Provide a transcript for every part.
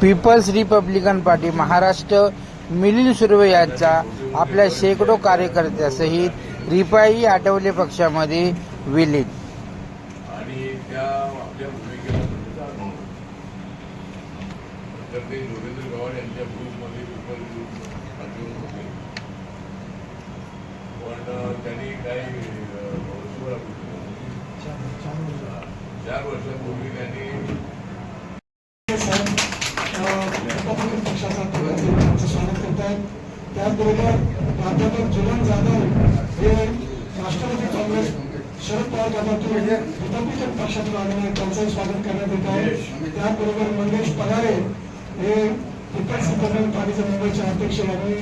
People's Republican Party Maharashtra Milind Surve यांचा आपल्या शेकडो कार्यकर्त्यांसहित रिपाई आठवले पक्षामध्ये विलीन। आणि त्या आपल्या भूमिकेला तर ते जोगेंद्र गवाड यांच्या ग्रुपमध्ये पीपल ग्रुप पाठवून होते, पण त्यांनी काही 4 वर्षापूर्वी त्यांनी पक्षाचा स्वागत करतात। त्याचबरोबर प्राध्यापक जुलन जाधव हे राष्ट्रवादी काँग्रेस शरद पवार गटातून रिपब्लिकन पक्षातून आलेले त्यांचंही स्वागत करण्यात येत आहे। त्याचबरोबर मंगेश पगारे हे पीपल्स रिपब्लिकन पार्टीचे मुंबईचे अध्यक्ष यांनी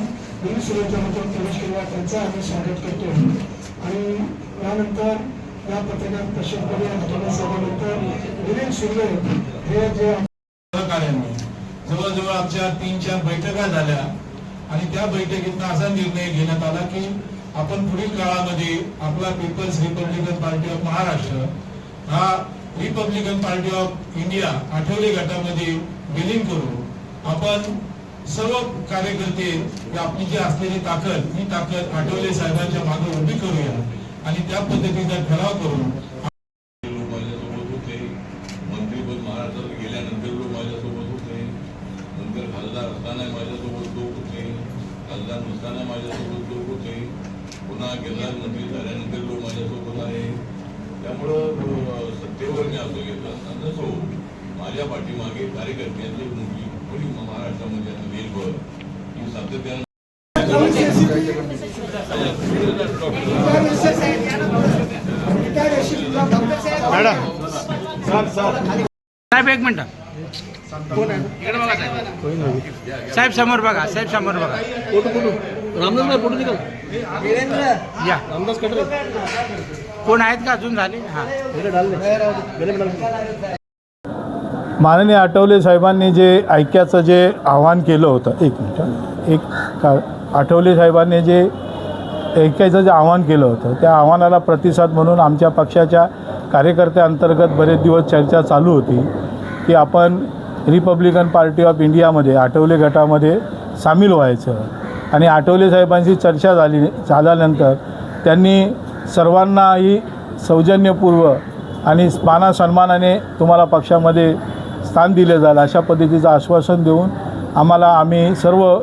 मिलिंद सुर्वेच्या मधून प्रवेश केला, त्यांचं आम्ही स्वागत करतो। आणि त्यानंतर या पत्रकार परिषदेमध्ये आठवड्यानंतर मिलिंद सुर्वे हे जे सहकार्याने जवळजवळ आमच्या 3-4 बैठका झाल्या आणि त्या बैठकीतून असा निर्णय घेण्यात आला की आपण पुढील काळामध्ये आपला People's Republican Party of Maharashtra हा Republican Party of India Athawale गटामध्ये विलीन करू। आपण सर्व कार्यकर्ते आपली जी असलेली ताकद ही ताकद आठवले साहेबांच्या मागे उभी करूया आणि त्या पद्धतीचा ठराव करून मंत्रीपद महाराष्ट्रात गेल्यानंतर लोक माझ्यासोबत होते, नंतर खासदार असताना माझ्यासोबत लोक होते, खासदार नसताना माझ्यासोबत लोक होते, पुन्हा केंद्रात मंत्री झाल्यानंतर लोक माझ्यासोबत आहे। त्यामुळं सत्तेवर मी असं घेतलं असताना नसो माझ्या पाठीमागे कार्यकर्त्यांची मोठी महाराष्ट्रामध्ये आता देशभर ही सातत्यानं साहेब एक मिनिट साहेब समोर बघा, साहेब समोर बघा। रामदास फोटो निकाल या रामदास कटरे कोण आहेत का अजून झाले? हां माननीय आठवले साहेबांनी जे ऐक्याचं जे आव्हान केलं होतं, आठवले साहेबांनी जे ऐक्याचं जे आव्हान केलं होतं त्या आव्हानाला प्रतिसाद म्हणून आमच्या पक्षाच्या कार्यकर्त्यांअंतर्गत बरेच दिवस चर्चा चालू होती की आपण रिपब्लिकन पार्टी ऑफ इंडियामध्ये आठवले गटामध्ये सामील व्हायचं। आणि आठवले साहेबांची चर्चा झाल्यानंतर त्यांनी सर्वांनाही सौजन्यपूर्व आणि मानासन्मानाने तुम्हाला पक्षामध्ये स्थान दिले जाईल अशा पद्धतीचं आश्वासन देऊन आम्ही सर्व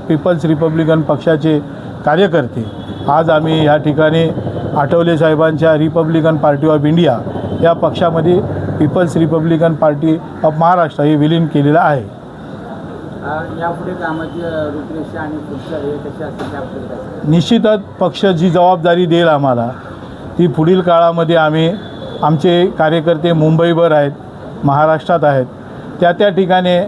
पीपल्स रिपब्लिकन पक्षाचे कार्यकर्ते आज आम्ही या ठिकाणी आठवले साहेबांच्या रिपब्लिकन पार्टी ऑफ इंडिया या पक्षामध्ये People's Republican Party of Maharashtra हे विलीन केलेलं आहे। यापुढे कामाची रूपरेषा आणि पुढच्या हे कशा असतील? निश्चितच पक्ष जी जबाबदारी देईल आम्हाला ती पुढील काळामध्ये आमचे कार्यकर्ते मुंबईभर आहेत, महाराष्ट्रात आहेत, त्या ठिकाणी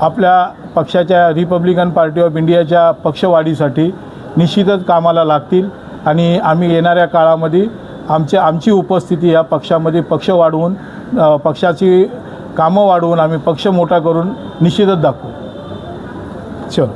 आपल्या पक्षाच्या रिपब्लिकन पार्टी ऑफ इंडियाच्या पक्षवाढीसाठी निश्चितच कामाला लागतील आणि आम्ही येणाऱ्या काळामध्ये आमची उपस्थिती या पक्षामध्ये पक्ष वाढवून पक्षाची कामं वाढवून आम्ही पक्ष मोठा करून निश्चितच दाखवू। चल